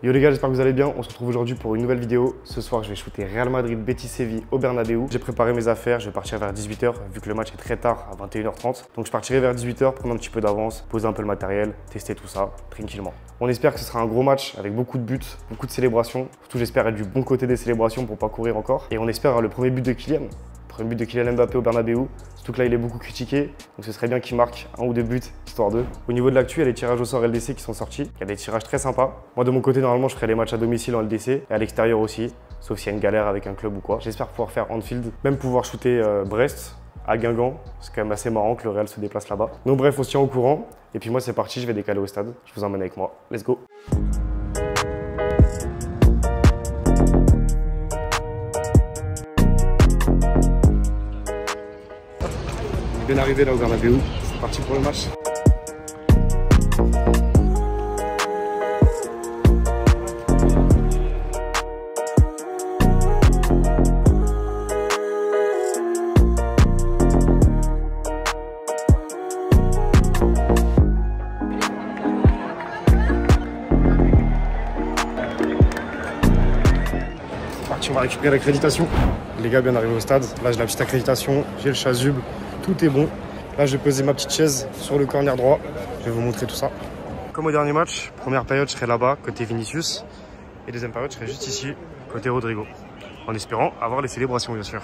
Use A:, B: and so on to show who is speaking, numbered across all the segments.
A: Yo les gars, j'espère que vous allez bien. On se retrouve aujourd'hui pour une nouvelle vidéo. Ce soir, je vais shooter Real Madrid Betis Séville au Bernabéu. J'ai préparé mes affaires, je vais partir vers 18 h vu que le match est très tard, à 21 h 30. Donc je partirai vers 18 h, prendre un petit peu d'avance, poser un peu le matériel, tester tout ça tranquillement. On espère que ce sera un gros match avec beaucoup de buts, beaucoup de célébrations. Surtout, j'espère être du bon côté des célébrations pour pas courir encore. Et on espère avoir le premier but de Kylian. Premier but de Kylian Mbappé au Bernabéu. Surtout que là, il est beaucoup critiqué. Donc ce serait bien qu'il marque un ou deux buts, histoire d'eux. Au niveau de l'actu, il y a les tirages au sort LDC qui sont sortis. Il y a des tirages très sympas. Moi, de mon côté, normalement, je ferai les matchs à domicile en LDC et à l'extérieur aussi. Sauf s'il y a une galère avec un club ou quoi. J'espère pouvoir faire Anfield, même pouvoir shooter Brest à Guingamp. C'est quand même assez marrant que le Real se déplace là-bas. Donc bref, on se tient au courant. Et puis moi, c'est parti, je vais décaler au stade. Je vous emmène avec moi. Let's go. Bien arrivé là au Bernabéu, c'est parti pour le match. C'est parti, on va récupérer l'accréditation. Les gars, bien arrivé au stade. Là, j'ai la petite accréditation, j'ai le chasuble. Tout est bon. Là, je vais poser ma petite chaise sur le corner droit. Je vais vous montrer tout ça. Comme au dernier match, première période, je serai là-bas, côté Vinicius. Et deuxième période, je serai juste ici, côté Rodrigo. En espérant avoir les célébrations, bien sûr.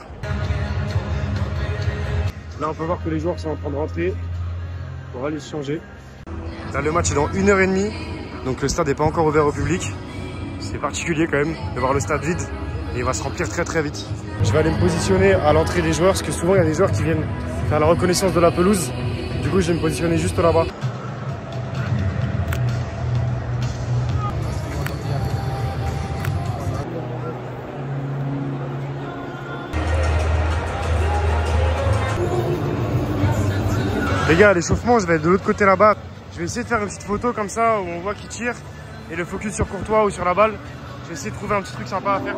A: Là, on peut voir que les joueurs sont en train de rentrer. On va aller se changer. Là, le match est dans 1h30. Donc, le stade n'est pas encore ouvert au public. C'est particulier quand même de voir le stade vide. Et il va se remplir très très vite. Je vais aller me positionner à l'entrée des joueurs parce que souvent il y a des joueurs qui viennent faire la reconnaissance de la pelouse. Du coup, je vais me positionner juste là-bas. Les gars, l'échauffement, je vais être de l'autre côté là-bas. Je vais essayer de faire une petite photo comme ça où on voit qui tire et le focus sur Courtois ou sur la balle. Je vais essayer de trouver un petit truc sympa à faire.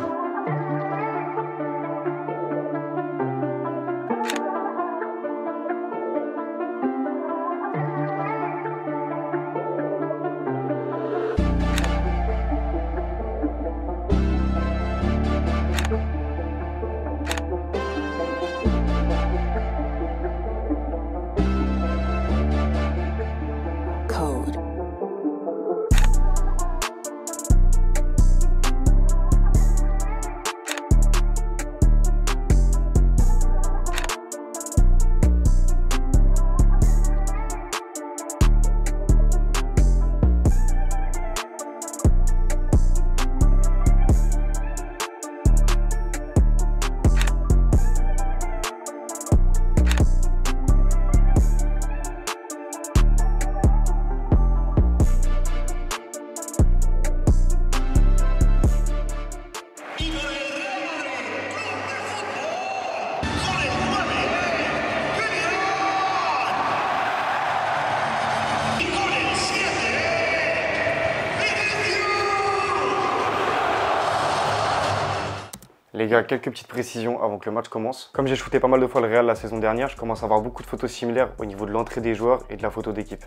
A: Les gars, quelques petites précisions avant que le match commence. Comme j'ai shooté pas mal de fois le Real la saison dernière, je commence à avoir beaucoup de photos similaires au niveau de l'entrée des joueurs et de la photo d'équipe.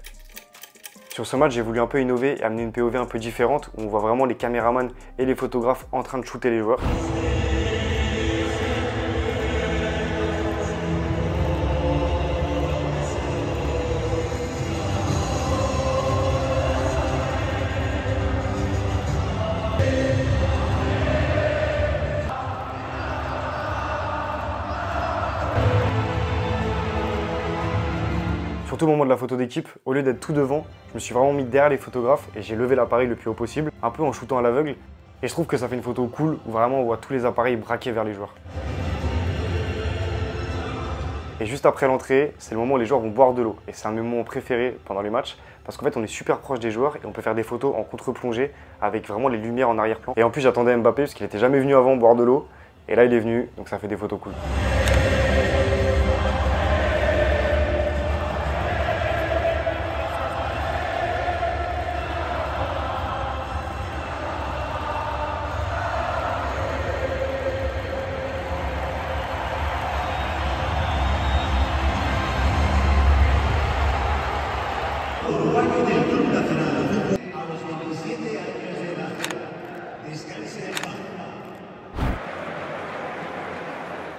A: Sur ce match, j'ai voulu un peu innover et amener une POV un peu différente où on voit vraiment les caméramans et les photographes en train de shooter les joueurs. Surtout au moment de la photo d'équipe, au lieu d'être tout devant, je me suis vraiment mis derrière les photographes et j'ai levé l'appareil le plus haut possible, un peu en shootant à l'aveugle. Et je trouve que ça fait une photo cool où vraiment on voit tous les appareils braqués vers les joueurs. Et juste après l'entrée, c'est le moment où les joueurs vont boire de l'eau. Et c'est un de mes moments préférés pendant les matchs parce qu'en fait on est super proche des joueurs et on peut faire des photos en contre-plongée avec vraiment les lumières en arrière-plan. Et en plus j'attendais Mbappé parce qu'il n'était jamais venu avant boire de l'eau. Et là il est venu, donc ça fait des photos cool.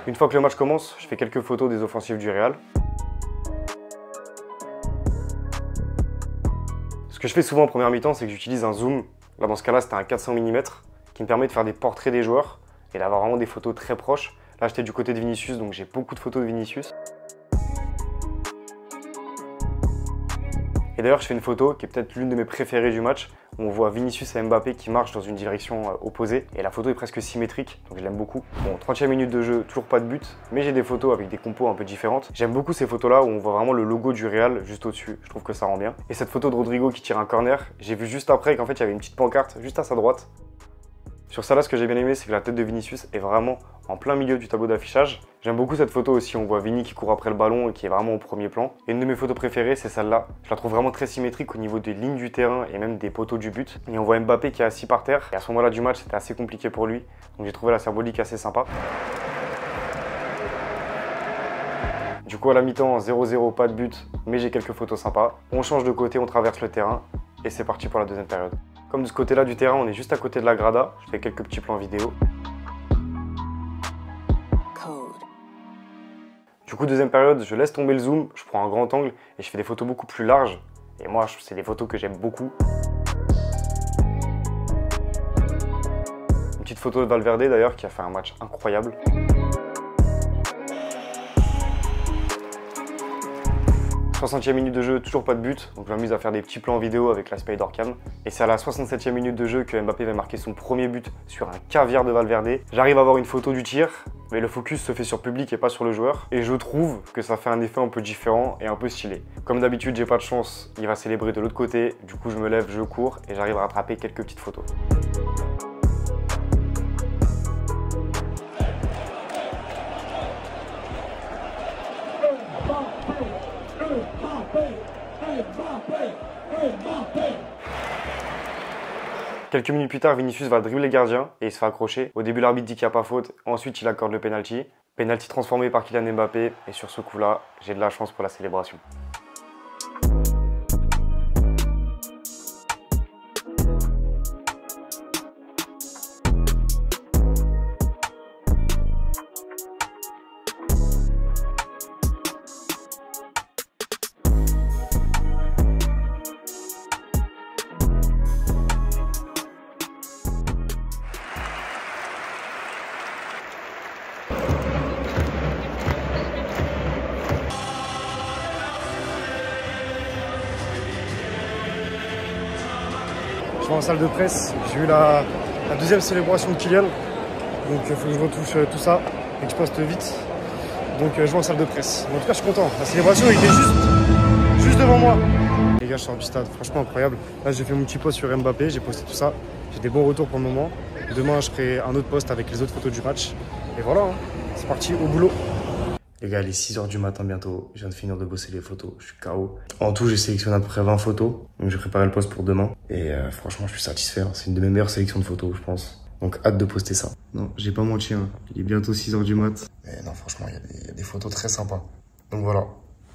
A: Une fois que le match commence, je fais quelques photos des offensives du Real. Ce que je fais souvent en première mi-temps, c'est que j'utilise un zoom. Là, dans ce cas-là, c'était un 400 mm qui me permet de faire des portraits des joueurs et d'avoir vraiment des photos très proches. Là, j'étais du côté de Vinicius, donc j'ai beaucoup de photos de Vinicius. Et d'ailleurs, je fais une photo qui est peut-être l'une de mes préférées du match, où on voit Vinicius et Mbappé qui marchent dans une direction opposée. Et la photo est presque symétrique, donc je l'aime beaucoup. Bon, 30e minute de jeu, toujours pas de but, mais j'ai des photos avec des compos un peu différentes. J'aime beaucoup ces photos-là où on voit vraiment le logo du Real juste au-dessus. Je trouve que ça rend bien. Et cette photo de Rodrigo qui tire un corner, j'ai vu juste après qu'en fait, il y avait une petite pancarte juste à sa droite. Sur ça là, ce que j'ai bien aimé, c'est que la tête de Vinicius est vraiment en plein milieu du tableau d'affichage. J'aime beaucoup cette photo aussi, on voit Vini qui court après le ballon et qui est vraiment au premier plan. Et une de mes photos préférées, c'est celle-là. Je la trouve vraiment très symétrique au niveau des lignes du terrain et même des poteaux du but. Et on voit Mbappé qui est assis par terre. Et à ce moment-là du match, c'était assez compliqué pour lui. Donc j'ai trouvé la symbolique assez sympa. Du coup, à la mi-temps, 0-0, pas de but, mais j'ai quelques photos sympas. On change de côté, on traverse le terrain et c'est parti pour la deuxième période. Comme de ce côté-là du terrain, on est juste à côté de la grada. Je fais quelques petits plans vidéo. Du coup, deuxième période, je laisse tomber le zoom, je prends un grand angle et je fais des photos beaucoup plus larges. Et moi, c'est des photos que j'aime beaucoup. Une petite photo de Valverde d'ailleurs qui a fait un match incroyable. 60e minute de jeu, toujours pas de but, donc je m'amuse à faire des petits plans vidéo avec la Spider-Cam. Et c'est à la 67e minute de jeu que Mbappé va marquer son premier but sur un caviar de Valverde. J'arrive à avoir une photo du tir, mais le focus se fait sur le public et pas sur le joueur. Et je trouve que ça fait un effet un peu différent et un peu stylé. Comme d'habitude, j'ai pas de chance, il va célébrer de l'autre côté, du coup je me lève, je cours et j'arrive à rattraper quelques petites photos. Quelques minutes plus tard, Vinicius va dribbler le gardien et il se fait accrocher. Au début, l'arbitre dit qu'il n'y a pas faute. Ensuite, il accorde le penalty. Penalty transformé par Kylian Mbappé. Et sur ce coup-là, j'ai de la chance pour la célébration. En salle de presse, j'ai eu la deuxième célébration de Kylian, donc il faut que je retouche tout ça et que je poste vite, donc je vais en salle de presse. En tout cas je suis content, la célébration elle était juste devant moi. Les gars, je sors du stade, franchement incroyable. Là j'ai fait mon petit post sur Mbappé, j'ai posté tout ça, j'ai des bons retours pour le moment. Demain je ferai un autre post avec les autres photos du match et voilà, hein, c'est parti, au boulot. Les gars, il est 6 h du matin bientôt. Je viens de finir de bosser les photos. Je suis KO. En tout, j'ai sélectionné à peu près 20 photos. Donc, j'ai préparé le post pour demain. Et franchement, je suis satisfait. C'est une de mes meilleures sélections de photos, je pense. Donc, hâte de poster ça. Non, j'ai pas menti. Hein. Il est bientôt 6 h du mat. Mais non, franchement, il y a des photos très sympas. Donc voilà,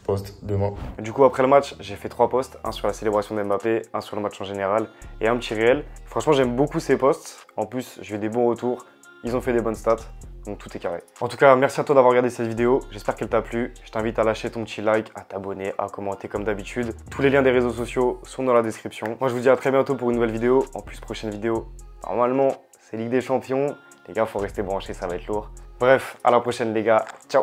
A: post demain. Du coup, après le match, j'ai fait 3 posts. Un sur la célébration d'Mbappé, un sur le match en général et un petit réel. Franchement, j'aime beaucoup ces posts. En plus, j'ai eu des bons retours. Ils ont fait des bonnes stats. Donc tout est carré. En tout cas, merci à toi d'avoir regardé cette vidéo. J'espère qu'elle t'a plu. Je t'invite à lâcher ton petit like, à t'abonner, à commenter comme d'habitude. Tous les liens des réseaux sociaux sont dans la description. Moi, je vous dis à très bientôt pour une nouvelle vidéo. En plus, prochaine vidéo, normalement, c'est Ligue des Champions. Les gars, faut rester branchés, ça va être lourd. Bref, à la prochaine les gars. Ciao!